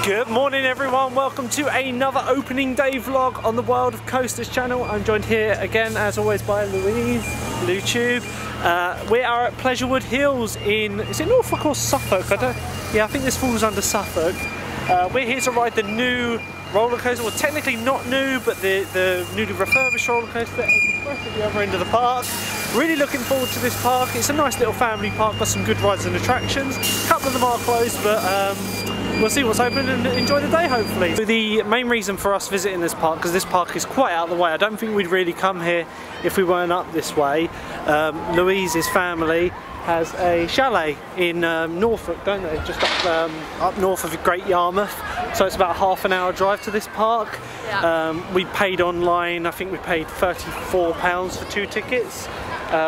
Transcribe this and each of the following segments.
Good morning everyone, welcome to another opening day vlog on the World of Coasters channel. I'm joined here again as always by Louise, LouTube. We are at Pleasurewood Hills in, is it Norfolk or Suffolk? I think this falls under Suffolk. We're here to ride the new roller coaster, well technically not new, but the newly refurbished roller coaster Express at the other end of the park. Really looking forward to this park. It's a nice little family park, got some good rides and attractions. A couple of them are closed, but we'll see what's open and enjoy the day hopefully. So the main reason for us visiting this park, because this park is quite out of the way, I don't think we'd really come here if we weren't up this way. Louise's family has a chalet in Norfolk, don't they? Just up north of Great Yarmouth. So it's about a half-an-hour drive to this park. Yeah. We paid online, I think we paid £34 for 2 tickets.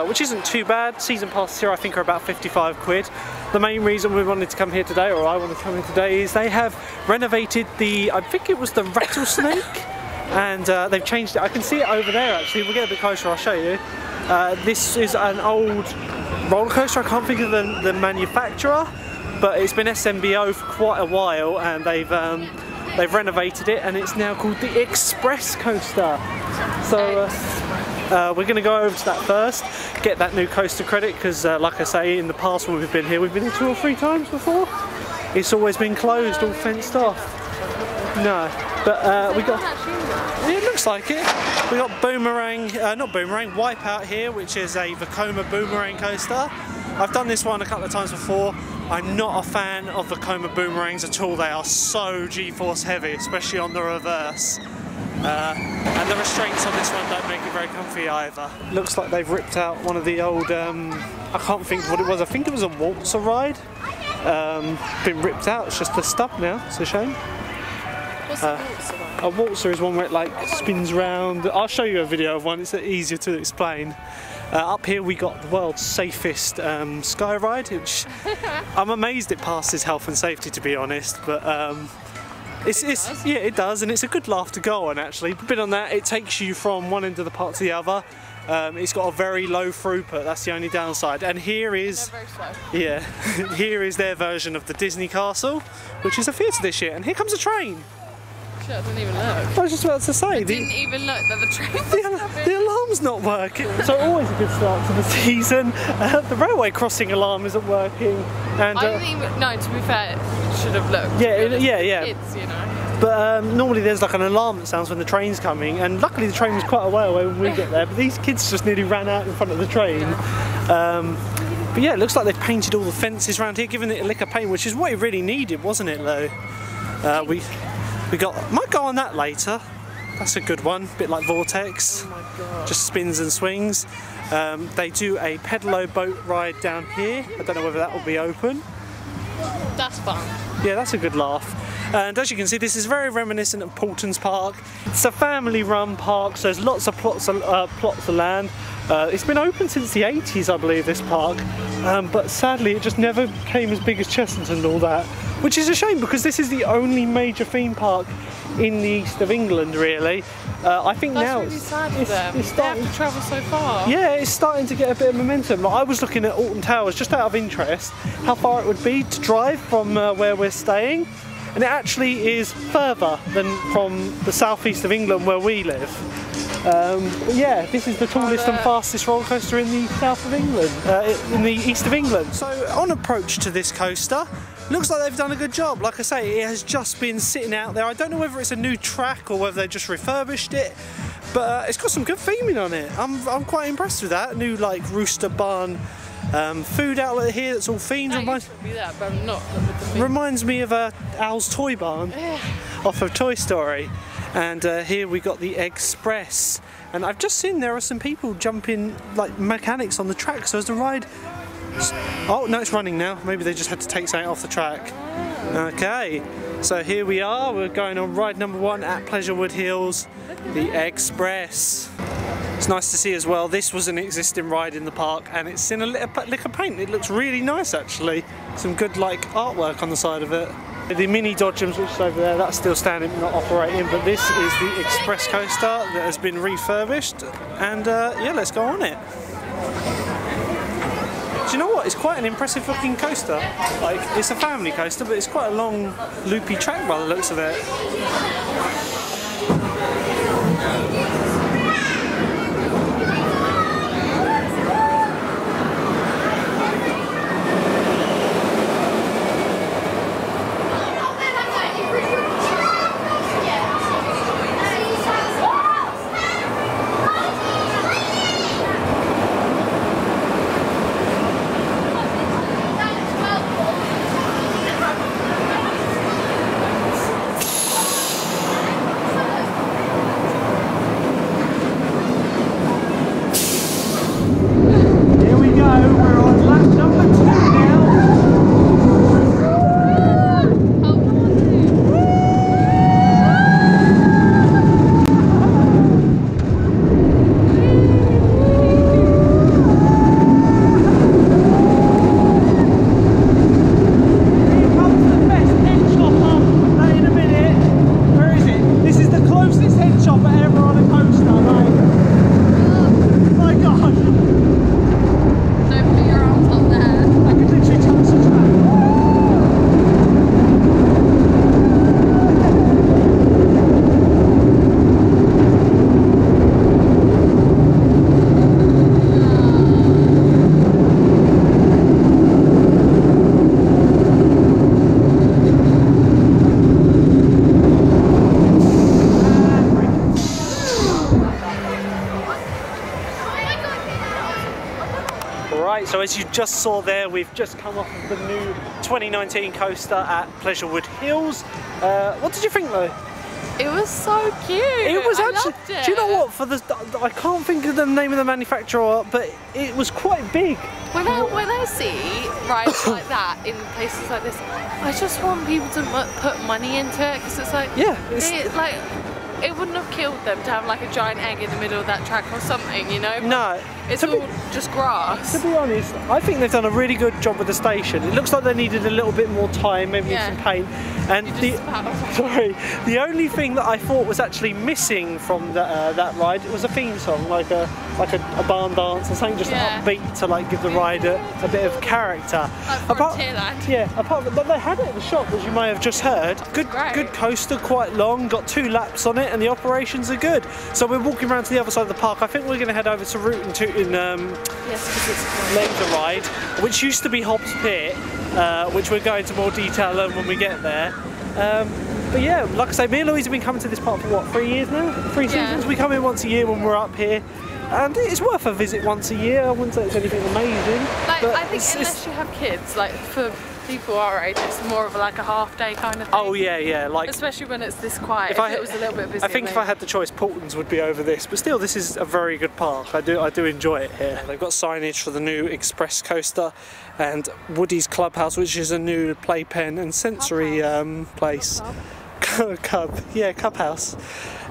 Which isn't too bad. Season passes here I think are about 55 quid. The main reason we wanted to come here today, or I wanted to come here today, is they have renovated the, I think it was the rattlesnake, and they've changed it. I can see it over there actually. We'll get a bit closer, I'll show you. This is an old roller coaster. I can't think of the manufacturer, but it's been SMBO for quite a while, and they've renovated it, and it's now called the Express Coaster. So we're going to go over to that first, get that new coaster credit, because like I say, in the past when we've been here 2 or 3 times before. It's always been closed, all fenced off. No, but we got, it looks like it. We got Boomerang, not Boomerang, Wipeout here, which is a Vekoma Boomerang coaster. I've done this one a couple of times before. I'm not a fan of Vekoma Boomerangs at all. They are so G-force heavy, especially on the reverse. And the restraints on this one don't make it very comfy either. Looks like they've ripped out one of the old, I can't think what it was, I think it was a waltzer ride. Been ripped out, it's just a stub now, it's a shame. What's a waltzer ride? A waltzer is one where it like spins round. I'll show you a video of one, it's easier to explain. Up here we got the world's safest sky ride, which I'm amazed it passes health and safety, to be honest, but yeah, it does, and it's a good laugh to go on actually. But on that, it takes you from one end of the park to the other. It's got a very low throughput, that's the only downside. And here is, very slow. Yeah, here is their version of the Disney Castle, which is a theatre this year. And here comes a train. Shit, I didn't even look. I was just about to say. I didn't even look that the train was the alarm's not working. So always a good start to the season. The railway crossing alarm isn't working. And I didn't even, no, to be fair, should have looked. Yeah. Kids, you know. But normally there's like an alarm that sounds when the train's coming, and luckily the train was quite a way away when we get there, but these kids just nearly ran out in front of the train. But yeah, it looks like they've painted all the fences around here, giving it a lick of paint, which is what it really needed, wasn't it, Lo? We got, might go on that later. That's a good one, bit like Vortex. Oh my God. Just spins and swings. They do a pedalo boat ride down here. I don't know whether that will be open. That's fun. Yeah, that's a good laugh. And as you can see, this is very reminiscent of Paulton's Park. It's a family-run park, so there's lots of plots of land. It's been open since the 80s, I believe, this park. But sadly, it just never became as big as Chessington and all that. Which is a shame, because this is the only major theme park in the east of England, really. I think that's now really sad for them. It's starting to travel so far. Yeah, it's starting to get a bit of momentum. Like, I was looking at Alton Towers just out of interest, how far it would be to drive from where we're staying, and it actually is further than from the southeast of England where we live. But yeah, this is the tallest and fastest roller coaster in the south of England, in the east of England. So on approach to this coaster, looks like they've done a good job. Like I say, it has just been sitting out there. I don't know whether it's a new track or whether they just refurbished it, but it's got some good theming on it. I'm quite impressed with that. New like rooster barn food outlet here that's all themed. Reminds me of Al's Toy Barn off of Toy Story. And here we got the Express, and I've just seen there are some people jumping, like mechanics on the track, so as the ride. Oh no, it's running now. Maybe they just had to take something off the track. Okay, so here we are. We're going on ride number 1 at Pleasurewood Hills, the Express. It's nice to see as well, this was an existing ride in the park, and it's in a lick of paint. It looks really nice actually. Some good like artwork on the side of it. The mini Dodgems, which is over there, that's still standing, not operating, but this is the Express coaster that has been refurbished, and yeah, let's go on it. do you know what? It's quite an impressive looking coaster. Like, it's a family coaster, but it's quite a long, loopy track by the looks of it. So as you just saw there, we've just come off of the new 2019 coaster at Pleasurewood Hills. What did you think though? It was so cute. It was I actually. loved it. Do you know what? For the, I can't think of the name of the manufacturer, but it was quite big. When I see rides like that in places like this, I just want people to put money into it, because it's like, yeah, it wouldn't have killed them to have like a giant egg in the middle of that track or something, you know? No. It's all just grass. To be honest, I think they've done a really good job with the station. It looks like they needed a little bit more time, maybe some paint. And the only thing that I thought was actually missing from that ride was a theme song, like a barn dance or something, just upbeat to like give the ride a bit of character. Like Frontierland. Yeah, apart from, but they had it at the shop, as you may have just heard. Good coaster, quite long, got 2 laps on it, and the operations are good. So we're walking around to the other side of the park. I think we're going to head over to Route and Toot in Laser Ride, which used to be Hobbs Pit, which we'll go into more detail on when we get there. But yeah, like I say, me and Louise have been coming to this park for what, 3 years now? 3 seasons? We come in once a year when we're up here. And it's worth a visit once a year. I wouldn't say it's anything amazing. Like, I think unless you have kids, like for people our age, it's more of like a half-day kind of thing. Oh yeah, like especially when it's this quiet. If it was a little bit busy. I think if I had the choice, Portland's would be over this, but still, this is a very good park. I do enjoy it here. They've got signage for the new Express coaster and Woody's Clubhouse, which is a new playpen and sensory place. Clubhouse.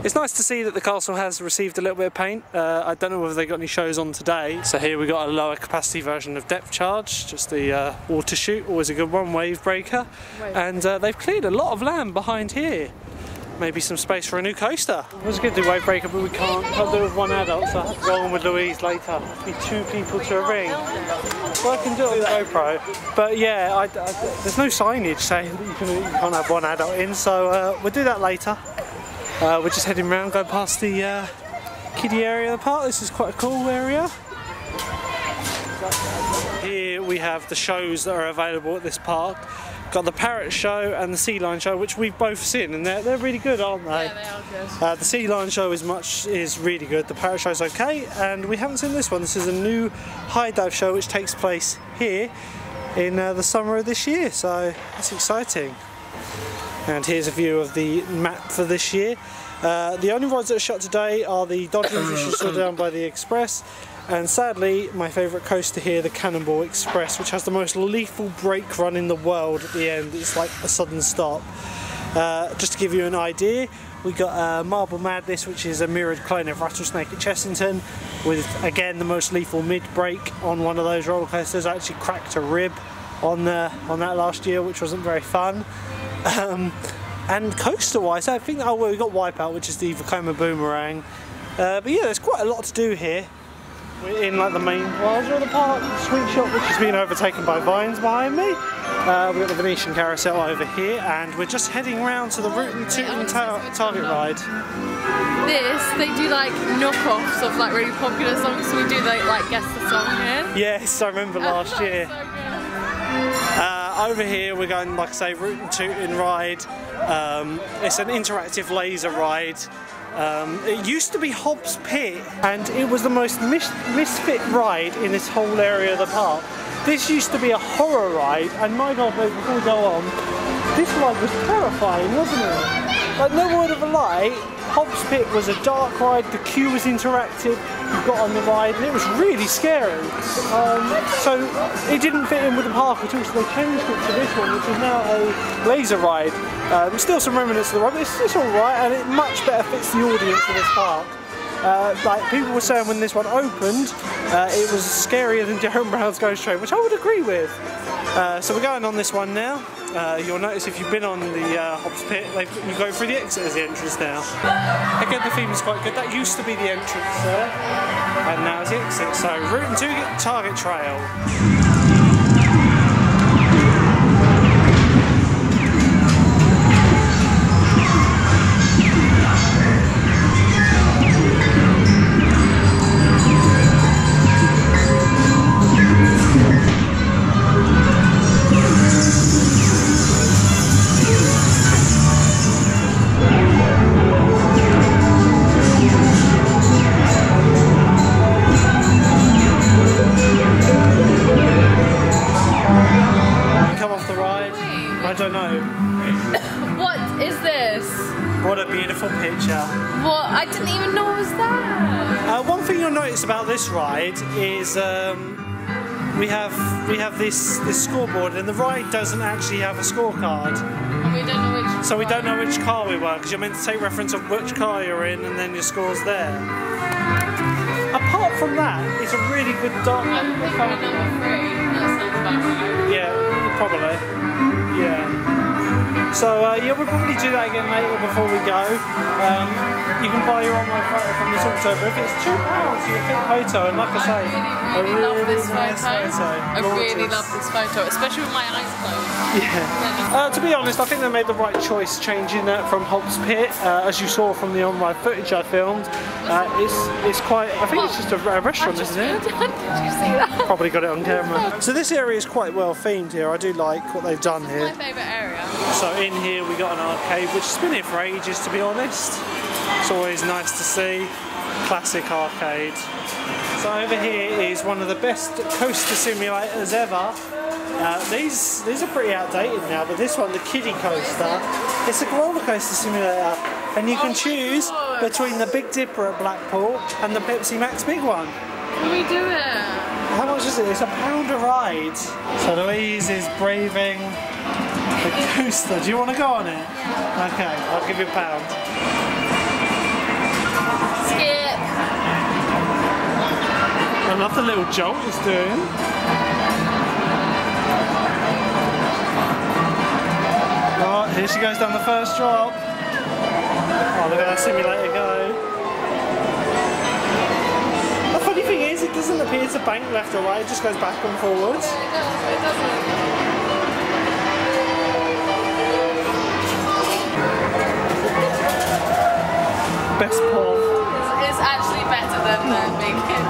It's nice to see that the castle has received a little bit of paint. I don't know whether they got any shows on today. So here we got a lower capacity version of Depth Charge, just the water chute, always a good one, wave breaker. And they've cleared a lot of land behind here. Maybe some space for a new coaster. I was going to do wave breaker, but we can't do it with one adult, so I have to go on with Louise later. Be 2 people to a ring. Well, I can do it on the GoPro, but yeah, there's no signage saying that you can't have 1 adult in, so we'll do that later. We're just heading round, going past the kiddie area of the park. This is quite a cool area. Here we have the shows that are available at this park. Got the Parrot Show and the Sea Lion Show, which we've both seen, and they're really good, aren't they? Yeah, they are good. The Sea Lion Show is really good. The Parrot Show's okay, and we haven't seen this one. This is a new high dive show which takes place here in the summer of this year, so that's exciting. And here's a view of the map for this year. The only rides that are shut today are the Dodgems, which are still down by the Express, and sadly my favourite coaster here, the Cannonball Express, which has the most lethal brake run in the world at the end. It's like a sudden stop. Just to give you an idea, we got Marble Madness, which is a mirrored clone of Rattlesnake at Chessington, with again the most lethal mid brake on one of those roller coasters. I actually cracked a rib on that last year, which wasn't very fun. And coaster wise, I think, we got Wipeout, which is the Vekoma Boomerang. But yeah, there's quite a lot to do here. We're in like the main plaza of the park, the sweet shop, which has been overtaken by vines behind me. We've got the Venetian Carousel over here, and we're just heading round to the Rootin' Tootin' Target ride. They do like knockoffs of like really popular songs, so we do like guess the song here. Yes, I remember last year. So Over here we're going, like I say, Rootin' Tootin' ride. It's an interactive laser ride. It used to be Hobbs Pit, and it was the most misfit ride in this whole area of the park. This used to be a horror ride, and my god, before we go on, this ride was terrifying, wasn't it? Like, no word of a lie, Hobbs Pit was a dark ride, the queue was interactive, you got on the ride, and it was really scary. So it didn't fit in with the park at all, so they changed it to this one, which is now a laser ride. Still some remnants of the ride, but it's alright, and it much better fits the audience of this park. Like people were saying when this one opened, it was scarier than Jerome Brown's Ghost Train, which I would agree with. So we're going on this one now. You'll notice if you've been on the Hobbs Pit, you go through the exit as the entrance now. Again, the theme is quite good. That used to be the entrance there, and now it's the exit. So Rootin' Tootin' Target Trail. I don't know. What is this? What a beautiful picture. What? I didn't even know it was that. One thing you'll notice about this ride is we have this scoreboard, and the ride doesn't actually have a scorecard. And we don't know which. So we don't know which car we were, because you're meant to take reference of which car you're in, and then your score's there. Apart from that, it's a really good dark. I think we're number 3. That sounds about right. Yeah, probably. Yeah. So yeah, we'll probably do that again later before we go. You can buy your online photo from this October. If it's £2, you can fit a photo, and like I say, I really love this nice photo. I really love this photo, especially with my eyes closed. Yeah. To be honest, I think they made the right choice changing that from Hobbs Pit, as you saw from the on-ride footage I filmed. It's quite. I think it's just a restaurant, isn't it? Did you see that? Probably got it on camera. So this area is quite well themed here. I do like what they've done here. It's my favourite area. So in here we got an arcade, which has been here for ages, to be honest. It's always nice to see. Classic arcade. So over here is one of the best coaster simulators ever. These are pretty outdated now, but this one, the Kiddie Coaster, it's a roller coaster simulator, and you can choose between the Big Dipper at Blackpool and the Pepsi Max Big one. Can we do it? How much is it? It's £1 a ride. So Louise is braving the coaster. Do you want to go on it? Okay, I'll give you £1. Skip. I love the little jolt it's doing. Oh, here she goes down the first drop. Oh, look at that simulator go. The funny thing is, it doesn't appear to bank left or right, it just goes back and forwards. It doesn't. Best pull. It's actually better than the big hit.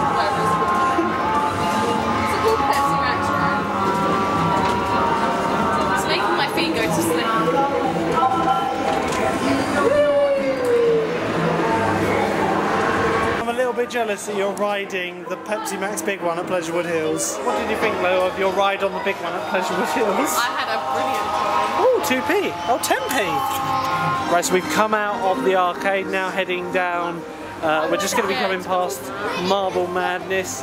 It's a good Pepsi Max ride. It's making my feet go to sleep. I'm a little bit jealous that you're riding the Pepsi Max Big one at Pleasurewood Hills. What did you think, Lou, of your ride on the big one at Pleasurewood Hills? I had a brilliant time. Oh, 2p. Oh, 10p. Right, so we've come out of the arcade now, heading down. We're just going to be coming past Marble Madness,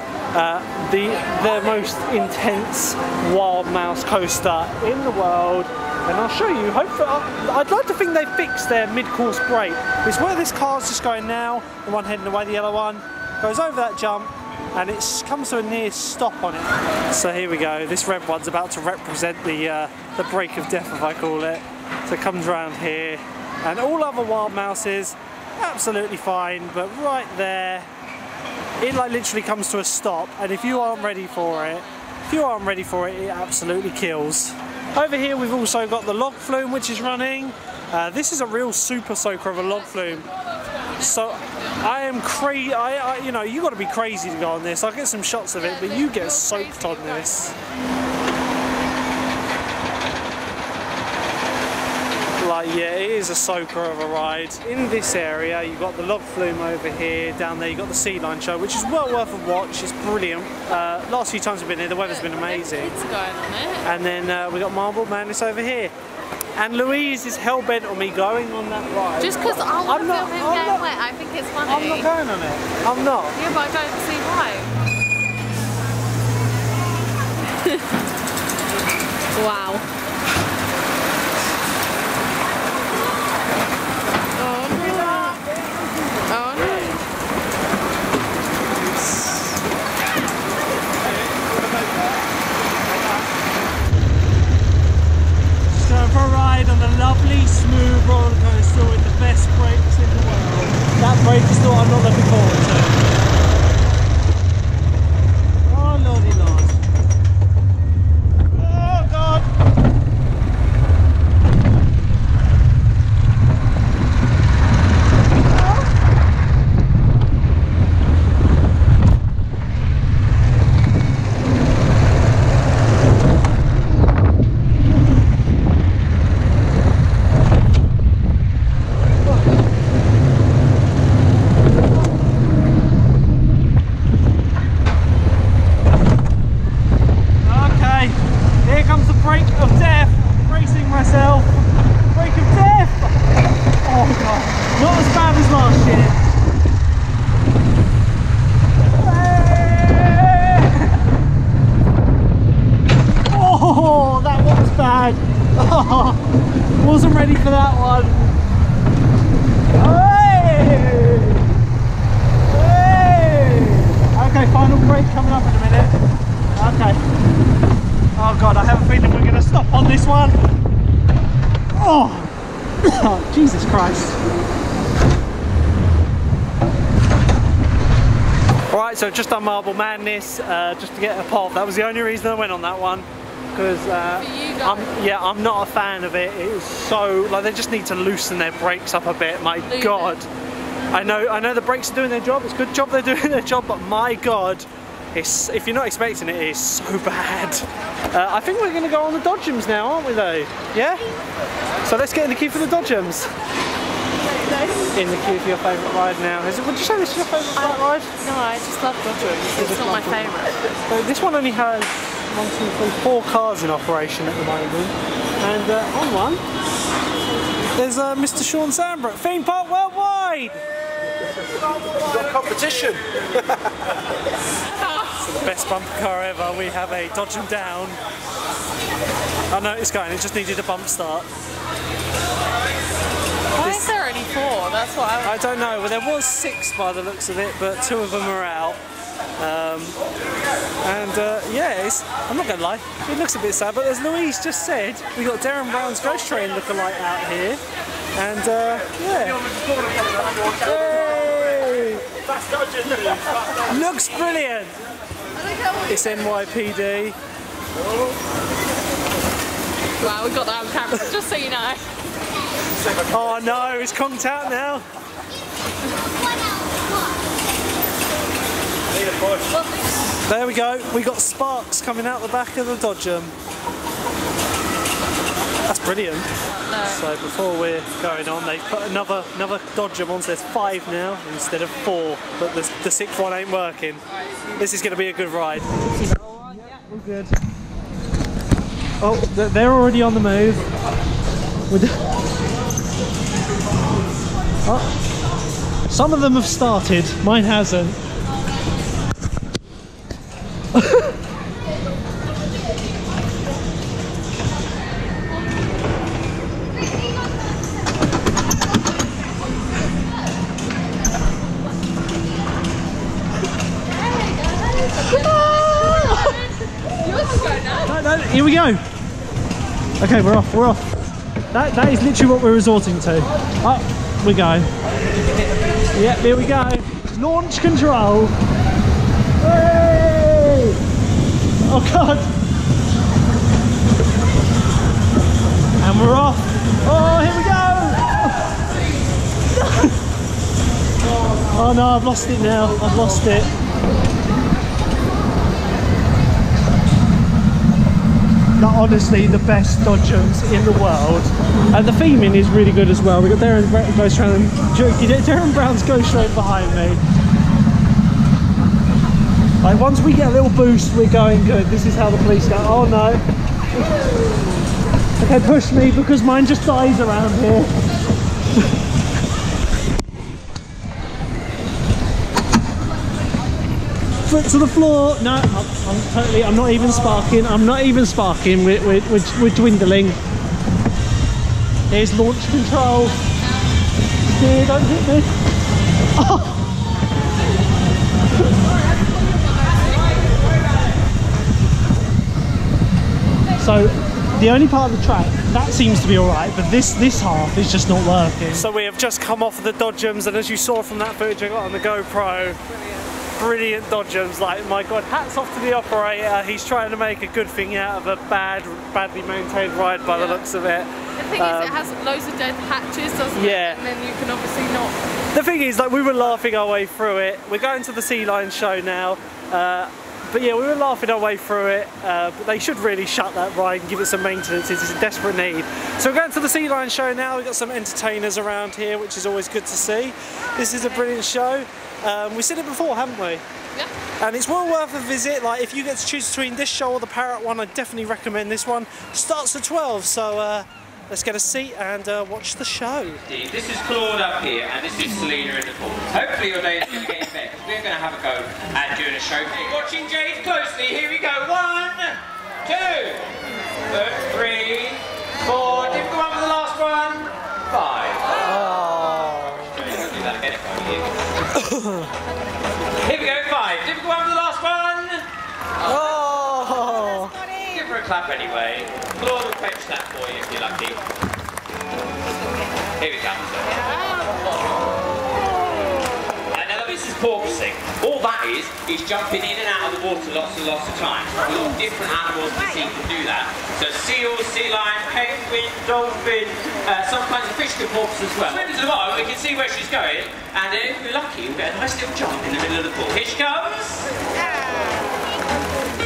the most intense wild mouse coaster in the world. And I'll show you. Hopefully, I'd like to think they fixed their mid-course brake. It's where this car's just going now. The one heading away, the yellow one, goes over that jump, and it comes to a near stop on it. So here we go. This red one's about to represent the break of death, if I call it. So it comes around here. And all other wild mouses, absolutely fine, but right there, it like literally comes to a stop, and if you aren't ready for it, it absolutely kills. Over here we've also got the log flume, which is running. This is a real super soaker of a log flume. So I am crazy. You know, you got to be crazy to go on this. I'll get some shots of it, but you get soaked on this. Like, yeah, it is a soaker of a ride. In this area, you've got the log flume over here. Down there, you've got the Sea Line show, which is well worth a watch. It's brilliant. Last few times we've been here, the weather's been amazing. Kids going on it. And then we got Marble Madness over here. And Louise is hell bent on me going on that ride. Just because I want to film him getting wet, I think it's funny. I'm not going on it. I'm not. Yeah, but I don't see why. Wow. For a ride on a lovely, smooth roller coaster with the best brakes in the world. That brake is what I'm not looking forward to. Oh lordy lord. Oh god. Wasn't ready for that one. Hey! Hey! Okay, final brake coming up in a minute. Okay. Oh god, I have a feeling we're going to stop on this one. Oh! Jesus Christ. Alright, so just done Marble Madness, just to get a pop. That was the only reason I went on that one. Because I'm not a fan of it. It is so, like, they just need to loosen their brakes up a bit. My god, I know the brakes are doing their job. It's a good job they're doing their job, but my god, it's, if you're not expecting it, it's so bad. I think we're going to go on the Dodgems now, aren't we though? Yeah. So let's get in the queue for the Dodgems. In the queue for your favourite ride now. Would you say this is your favourite ride? No, I just love Dodgems. It's not my favourite. So this one only has 1, 2, 3, 4 cars in operation at the moment, and on one there's Mr. Sean Sambrook, Theme Park Worldwide. We've got competition. It's the best bumper car ever. We have a Dodgem down. I know it's going. It just needed a bump start. Why is there only 4? That's what I don't know. Well, there was 6 by the looks of it, but 2 of them are out. Yeah, I'm not gonna lie, it looks a bit sad, but as Louise just said, we got Darren Brown's Ghost Train lookalike out here, and yeah, hey! Looks brilliant. It's NYPD. Wow, we got that on camera, just so you know. Oh no, it's conked out now. There we go, we got sparks coming out the back of the Dodgem. That's brilliant. No. So before we're going on, they've put another Dodgem on, so there's 5 now instead of 4, but the 6th one ain't working. This is going to be a good ride. Yeah, we're good. Oh, they're already on the move. Oh, some of them have started, mine hasn't. No, here we go. Okay, we're off. That is literally what we're resorting to. Up we go. Yep, here we go. Launch control. Hey! Oh God! And we're off. Oh, here we go! Oh no, I've lost it now. I've lost it. Not honestly the best Dodgems in the world, and the theming is really good as well. We got Darren Ghost Round, Darren Brown's Ghost Road behind me. Like once we get a little boost, we're going good. This is how the police go. Oh no! Okay, push me because mine just dies around here. Foot to the floor. No, I'm not even sparking. I'm not even sparking. We're dwindling. Here's launch control. Steer, don't hit me. Oh. So the only part of the track that seems to be all right, but this half is just not working. So we have just come off the Dodgems, and as you saw from that footage I got on the GoPro. Brilliant Dodgems, like my God, hats off to the operator. He's trying to make a good thing out of a badly maintained ride by the looks of it. The thing is, it has loads of dead hatches, doesn't it? And then you can obviously not... The thing is, like, we were laughing our way through it. We're going to the Sea Lion show now. But yeah, we were laughing our way through it, but they should really shut that ride and give it some maintenance. It's a desperate need. So we're going to the Sea Lion show now. We've got some entertainers around here, which is always good to see. This is a brilliant show. We've seen it before, haven't we? Yeah. And it's well worth a visit. Like, if you get to choose between this show or the Parrot one, I definitely recommend this one. Starts at 12, so let's get a seat and watch the show. This is Claude up here, and this is Selena in the pool. Hopefully your day is going to get in bed, because we're going to have a go at doing a show. Watching Jade closely, here we go. 1, 2, 3, 4. Difficult one for the last one. 5. Do that again if I were you. Here we go, 5. Difficult one for the last one. Oh! Give her a clap anyway. Claude will fetch that for you if you're lucky. Here we come. And now this is porpoising. All that is jumping in and out of the water lots and lots of times. All different animals in the sea can do that. So seals, sea lions, penguin, dolphin, some kinds of fish can porpoise as well. Swim to the bottom, we can see where she's going, and if we're lucky, we'll get a nice little jump in the middle of the pool. Here she comes!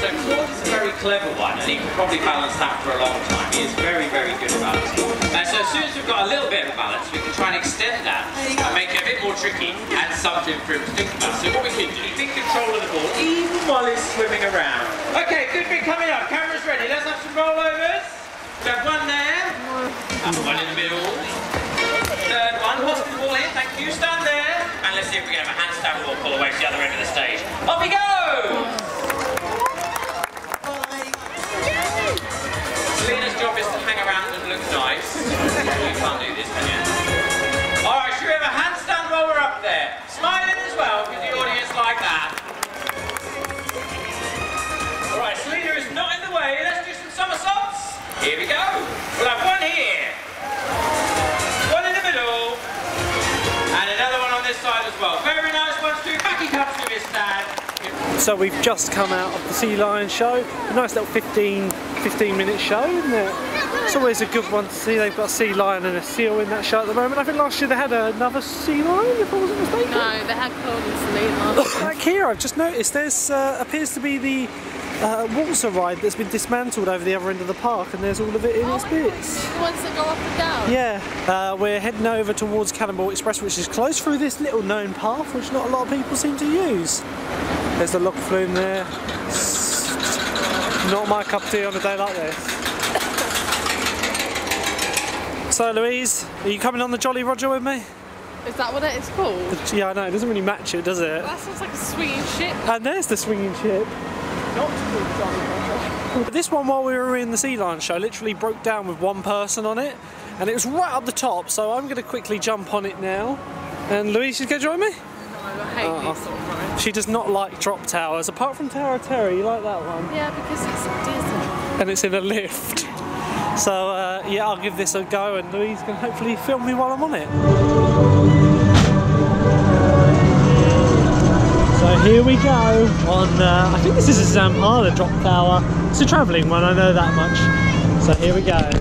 So Claude is a very clever one, and he can probably balance that for a long time. He is very, very good at balancing. So as soon as we've got a little bit of balance, we can try and extend that and make it a bit more tricky and something for him to think about. So what we can do, take control of the ball, even while he's swimming around. Okay, good bit coming up. Camera's ready. Let's have some rollovers. We have one there. And one in the middle. Third one. What's the ball here? Thank you. Stand there. And let's see if we can have a handstand ball pull away to the other end of the stage. Off we go! Selena's job is to hang around and look nice. You can't do this, can you? Alright, should we have a handstand while we're up there? Smiling as well, because the audience like that. Alright, Selena is not in the way. Let's do some somersaults. Here we go. We'll have one here. One in the middle. And another one on this side as well. Very nice ones too. Back he comes to his stand. So we've just come out of the Sea Lion show. A nice little 15-minute show, isn't it? It's always a good one to see. They've got a sea lion and a seal in that show at the moment. I think last year they had another sea lion, if I wasn't mistaken. No, they had Claude and Selena. Back here, I've just noticed there's appears to be the water ride that's been dismantled over the other end of the park, and there's all of it in its bits. The ones that go up and down? Yeah, we're heading over towards Cannonball Express, which is close through this little known path, which not a lot of people seem to use. There's the log flume there. Not my cup of tea on a day like this. So Louise, are you coming on the Jolly Roger with me? Is that what it is called? Yeah, I know, it doesn't really match it, does it? That sounds like a swinging ship. And there's the swinging ship. Not called Jolly Roger. This one, while we were in the Sea Lion show, literally broke down with one person on it, and it was right up the top, so I'm going to quickly jump on it now. And Louise, you going to join me? No, I hate these sort of rides. She does not like drop towers, apart from Tower of Terror. You like that one? Yeah, because it's Disney. And it's in a lift. So yeah, I'll give this a go, and Louise can hopefully film me while I'm on it. So So here we go on, I think this is a Impala drop tower. It's a travelling one, I know that much. So here we go.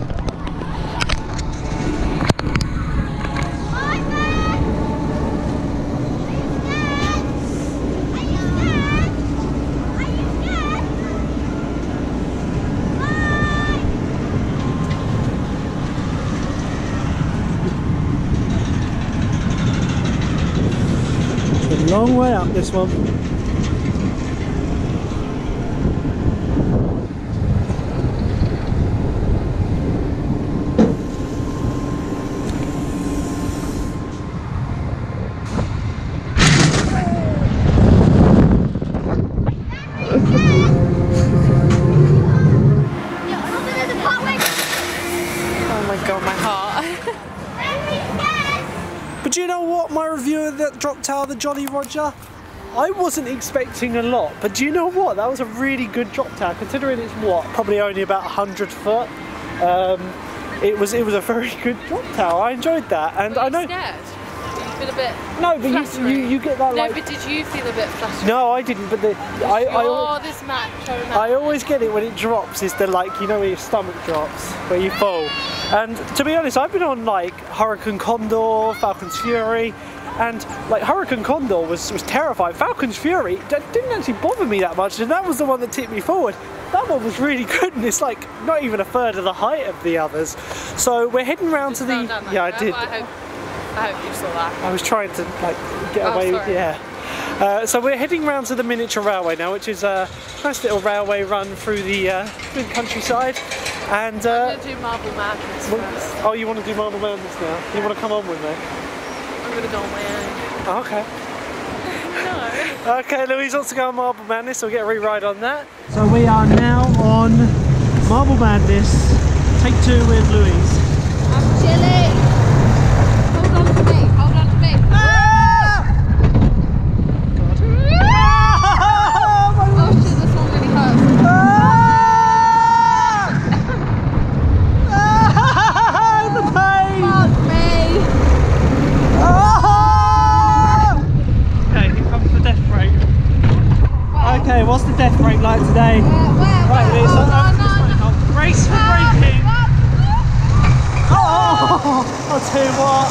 Long way up this one. Oh my god, my heart. But do you know what, my review of that drop tower, the Jolly Roger? I wasn't expecting a lot, but do you know what? That was a really good drop tower, considering it's what, probably only about 100 foot. It was a very good drop tower. I enjoyed that, and I know. Scared? Did you feel a bit? No, but you get that no, like. but did you feel a bit flustered? No, I didn't. But this match. I always get it when it drops. Is the like, you know, where your stomach drops, where you fall. And to be honest, I've been on like Hurricane Condor, Falcon's Fury, and like Hurricane Condor was terrifying. Falcon's Fury didn't actually bother me that much, and that was the one that tipped me forward. That one was really good, and it's like not even a third of the height of the others. So we're heading round to the. Yeah, I did. I hope you saw that. I was trying to like get away with, yeah. So we're heading round to the miniature railway now, which is a nice little railway run through the countryside. And I'm going to do Marble Madness first. Oh, you want to do Marble Madness now? You want to come on with me? I'm going to go on my own. Oh, okay. No. Okay, Louise wants to go on Marble Madness, so we'll get a re-ride on that. So we are now on Marble Madness, take 2 with Louise. I'm chilling. Hold on to me, hold on to me. Ah! God. Oh shit, this one really hurts. The pain! Fuck me. Okay, here comes the death brake. Okay, what's the death brake like today? Right, it's on brace for braking. Oh, I'll tell you what,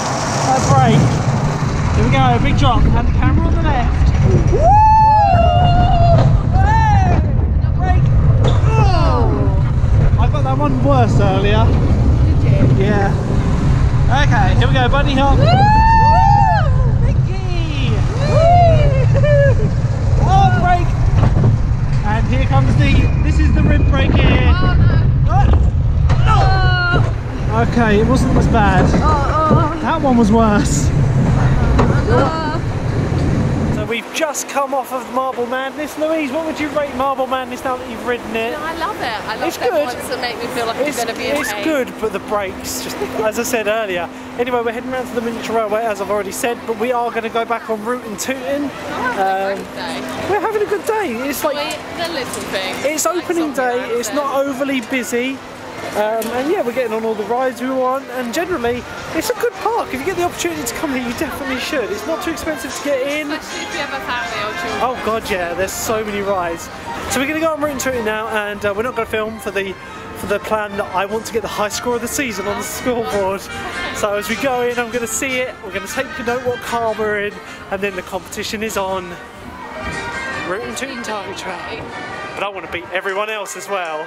that brake. Here we go, big drop, and the camera on the left. Woo! Hey! Brake! Oh! I got that one worse earlier. Did you? Yeah. Okay, here we go, bunny hop. Woo! Mickey! Woo! Oh, brake! And here comes this is the rib brake here. Oh no. Oh. Okay, it wasn't as bad. That one was worse. So we've just come off of Marble Madness. Louise, what would you rate Marble Madness now that you've ridden it? I love it. I love It's them good. ones that make me feel like I'm going to be in It's pain. good, but the brakes, just as I said earlier. Anyway, we're heading around to the miniature railway, as I've already said, but we are going to go back en route and tooting. We're having a good day. It's like the little thing. it's opening day. It's not overly busy. And yeah, we're getting on all the rides we want, and generally it's a good park. If you get the opportunity to come here, you definitely should. It's not too expensive to get in. Especially if you have a family or children. Oh god, yeah, there's so many rides. So we're going to go on route to it now, and we're not going to film for the plan that I want to get the high score of the season on the scoreboard. So as we go in, I'm going to see it, we're going to take a note what car we're in, and then the competition is on. Rootin' tootin' target track. But I want to beat everyone else as well.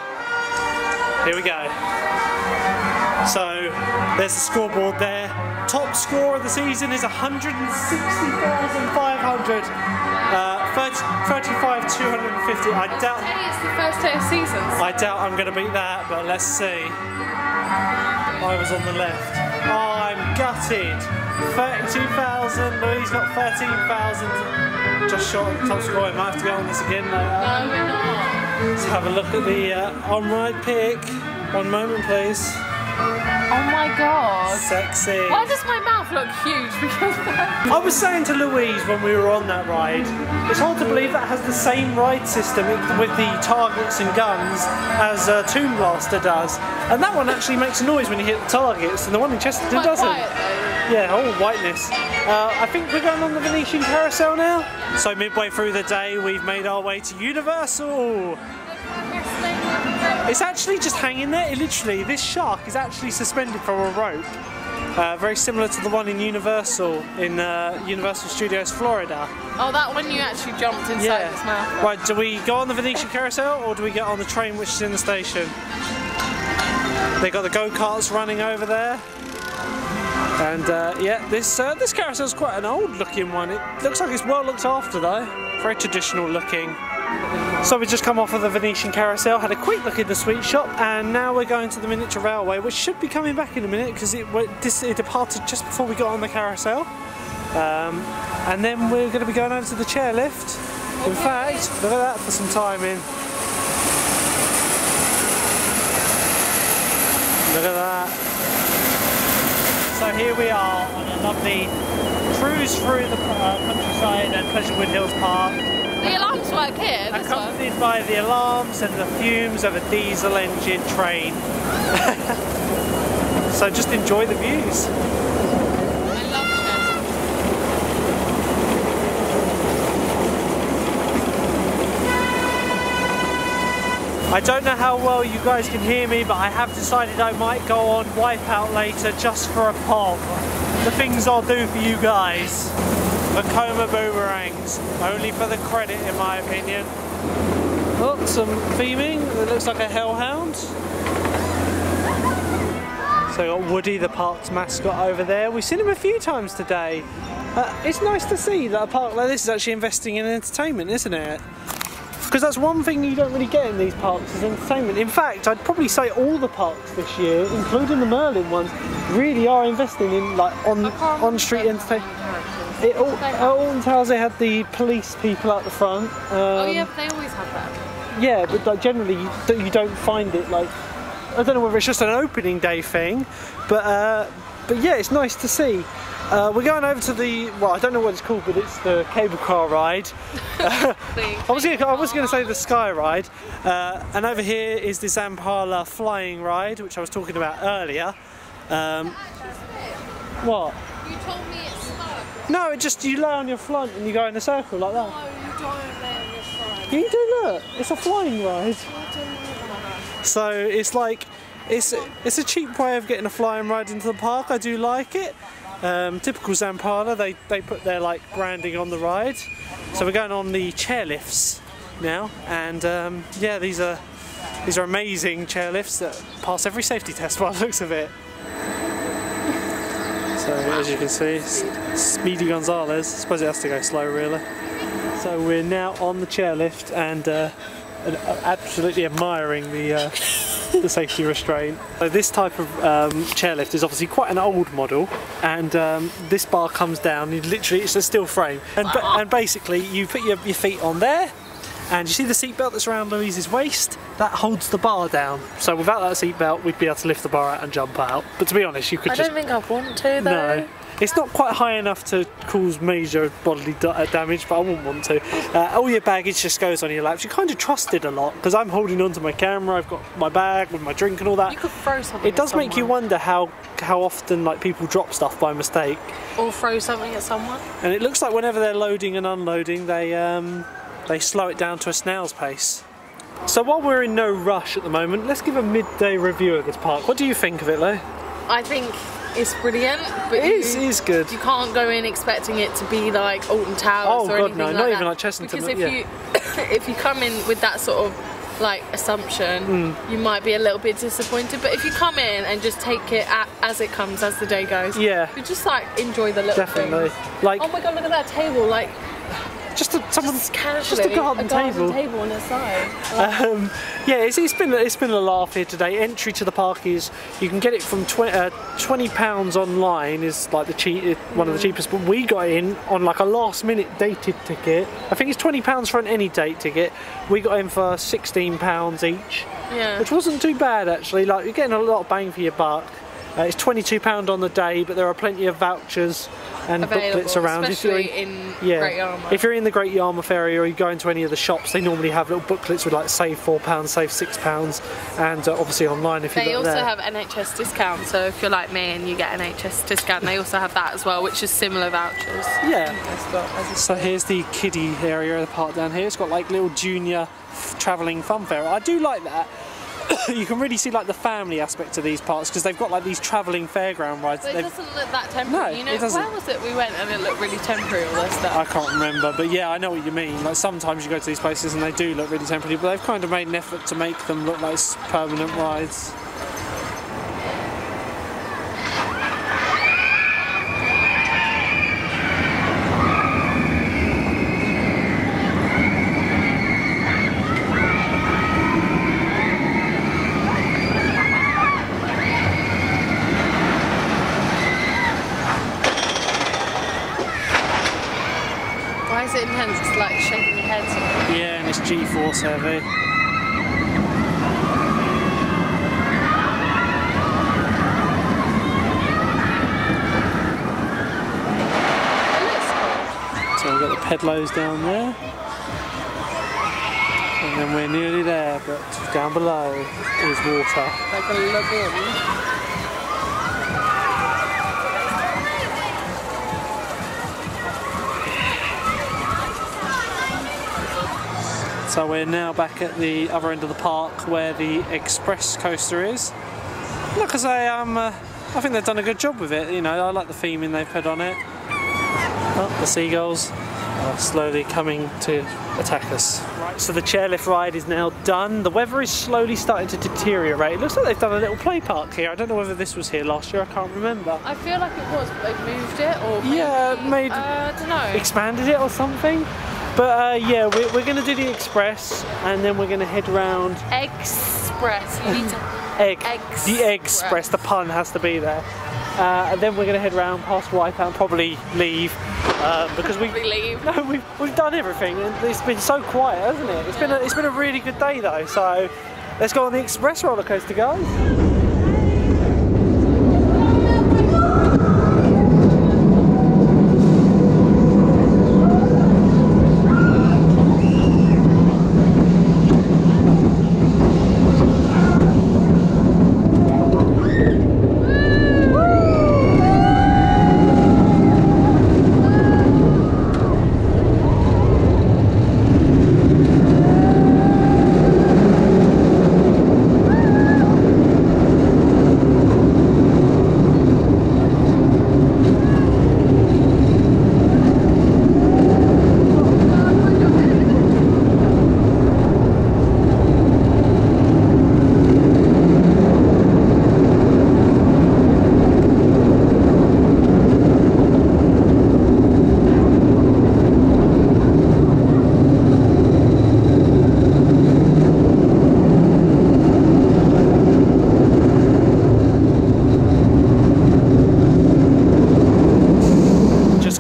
Here we go. So there's the scoreboard there. Top score of the season is 160,500. 35,250. I doubt. Hey, it's the first day of seasons. I doubt I'm going to beat that, but let's see. I was on the left. Oh, I'm gutted. 32,000. Louise got 13,000. Just short of the top score. I might have to go on this again later. No, we're not. Let's have a look at the on-ride pick. One moment, please. Oh my god. Sexy. Why does my mouth look huge? Because I was saying to Louise when we were on that ride, it's hard to believe that has the same ride system with the targets and guns as Toon Blaster does. And that one actually makes a noise when you hit the targets, and the one in Chesterton doesn't. quiet, though. Yeah, all whiteness. I think we're going on the Venetian Carousel now. So midway through the day, we've made our way to Universal. It's actually just hanging there. Literally, this shark is actually suspended from a rope. Very similar to the one in Universal, in Universal Studios Florida. Oh, that one you actually jumped inside its mouth. Right, do we go on the Venetian Carousel or do we get on the train which is in the station? They got the go-karts running over there. And yeah, this carousel's quite an old looking one. It looks like it's well looked after though. Very traditional looking. So we just come off of the Venetian Carousel, had a quick look in the sweet shop, and now we're going to the miniature railway, which should be coming back in a minute because it departed just before we got on the carousel. And then we're going to be going over to the chairlift. In fact, look at that for some timing. Look at that. So here we are on a lovely cruise through the countryside at Pleasurewood Hills Park. The alarms work here. Accompanied by the alarms and the fumes of a diesel engine train. So just enjoy the views. I love I don't know how well you guys can hear me, but I have decided I might go on Wipeout later just for a pop. The things I'll do for you guys. Vekoma boomerangs, only for the credit in my opinion. Oh, some theming, it looks like a hellhound. So got Woody, the park's mascot, over there. We've seen him a few times today. It's nice to see that a park like this is actually investing in entertainment, isn't it? Because that's one thing you don't really get in these parks is entertainment. In fact, I'd probably say all the parks this year, including the Merlin ones, really are investing in like on-street entertainment. At Alton Towers they had the police people out the front. Oh yeah, but they always have that. Yeah, but like, generally you don't find it like, I don't know whether it's just an opening day thing, but yeah, it's nice to see. We're going over to the, well, I don't know what it's called, but it's the cable car ride. I was going to say the sky ride. And over here is this Impala flying ride, which I was talking about earlier. What? You told me it's slow. No, it just, you lay on your front and you go in a circle like that. No, you don't lay on your front. You do, look. It's a flying ride. So it's like, it's a cheap way of getting a flying ride into the park. I do like it. Typical Zampala, they put their like branding on the ride. So we're going on the chairlifts now, and yeah, these are amazing chairlifts that pass every safety test by the looks of it. So as you can see, Speedy Gonzalez. I suppose it has to go slow really. So we're now on the chairlift and absolutely admiring the safety restraint. So this type of chairlift is obviously quite an old model, and this bar comes down, literally it's a steel frame, and basically you put your feet on there, and you see the seat belt that's around Louise's waist? That holds the bar down. So without that seat belt we'd be able to lift the bar out and jump out. But to be honest, you could I don't think I want to though. No. It's not quite high enough to cause major bodily damage, but I wouldn't want to. All your baggage just goes on your laps. You kind of trust it a lot, because I'm holding onto my camera, I've got my bag with my drink and all that. You could throw something It does make you wonder how often like people drop stuff by mistake. Or throw something at someone. And it looks like whenever they're loading and unloading, they slow it down to a snail's pace. So while we're in no rush at the moment, let's give a midday review of this park. What do you think of it, Lo? I think it's brilliant, but it is good. You can't go in expecting it to be like Alton Towers or anything like that. Not even like Chessington. Because if you come in with that sort of like assumption, you might be a little bit disappointed. But if you come in and just take it as it comes, as the day goes, you just like enjoy the little things. Like, oh my god, look at that table! Like, just a garden table on the side. Yeah, it's been a laugh here today. Entry to the park is, you can get it from £20 online is like one of the cheapest, but we got in on like a last minute dated ticket. I think it's £20 for an any date ticket. We got in for £16 each, which wasn't too bad actually. Like, you're getting a lot of bang for your buck. It's £22 on the day, but there are plenty of vouchers and booklets around. Especially in Great Yarmouth. If you're in the Great Yarmouth area or you go into any of the shops, they normally have little booklets with like save £4, save £6, and obviously online if you They look also there. have NHS discount, so if you're like me and you get NHS discount, they also have that as well, which is similar vouchers. Yeah. So here's the kiddie area of the park down here. It's got like little junior travelling fun fair. I do like that. You can really see like the family aspect of these parks because they've got like these travelling fairground rides. But it doesn't look that temporary. No, you know, it doesn't. where was it we went and it looked really temporary, all this stuff? I can't remember, but yeah, I know what you mean. Like sometimes you go to these places and they do look really temporary, but they've kind of made an effort to make them look like permanent rides. Why is it intense? It's like shaking your head. Yeah, and it's G-force heavy. So we've got the pedlos down there. And then we're nearly there, but down below is water. Like a lagoon. So we're now back at the other end of the park where the Express coaster is. Like I say, I think they've done a good job with it. You know, I like the theming they've put on it. Oh, the seagulls are slowly coming to attack us. Right, so the chairlift ride is now done. The weather is slowly starting to deteriorate. It looks like they've done a little play park here. I don't know whether this was here last year, I can't remember. I feel like it was, but they've moved it or maybe, I don't know. Expanded it or something. But yeah, we're going to do the Express and then we're going to head round. Express. You need to... The Egg-Spress, the pun has to be there. And then we're going to head round past Wipeout and probably leave. Because we've done everything and it's been so quiet, hasn't it? It's been a really good day though. So let's go on the Express roller coaster, guys.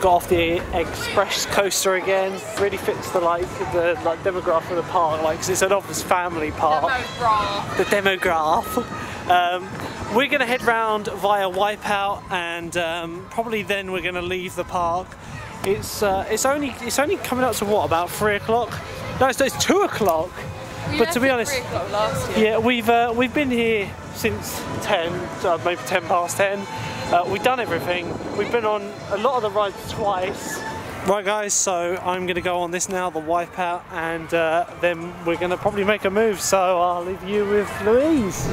Off the Express coaster again. Really fits the demographic of the park, like, 'cause it's an obvious family park. The demograph. We're going to head round via Wipeout and probably then we're going to leave the park. It's only coming up to what, about 3 o'clock? No, it's 2 o'clock. But to be honest, 3 o'clock last year. Yeah, we've been here since 10, maybe 10 past 10. We've done everything. We've been on a lot of the rides twice. Right guys, so I'm going to go on this now, the Wipeout, and then we're going to probably make a move, so I'll leave you with Louise.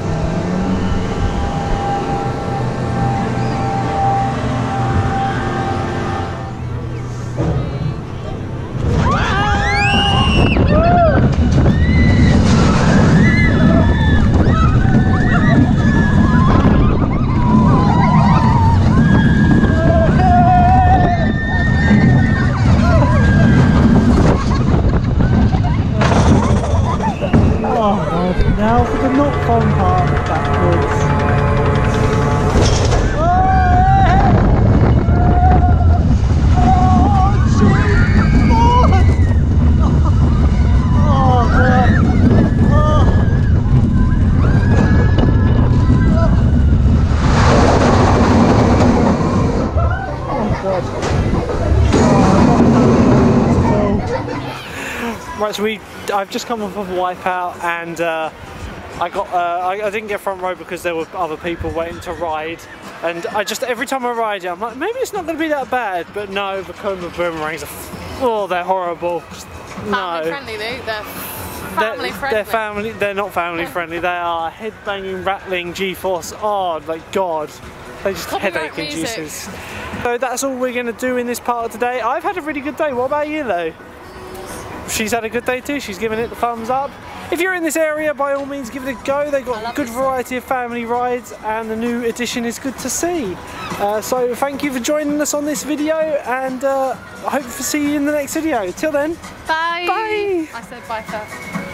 Now for the not fun part. Right, so I've just come off of Wipeout, and I didn't get front row because there were other people waiting to ride, and every time I ride it, I'm like, maybe it's not going to be that bad, but no, because the boomerangs are, they're horrible. No. Family friendly though, they're family friendly. They're not family friendly. They are head banging, rattling, G-force. Oh, like God, they just headache inducers. So that's all we're going to do in this part of today. I've had a really good day. What about you though? She's had a good day too. She's giving it the thumbs up. If you're in this area, by all means give it a go. They've got a good variety of family rides, and the new addition is good to see. So thank you for joining us on this video, and I hope to see you in the next video. Till then, bye. Bye. I said bye first.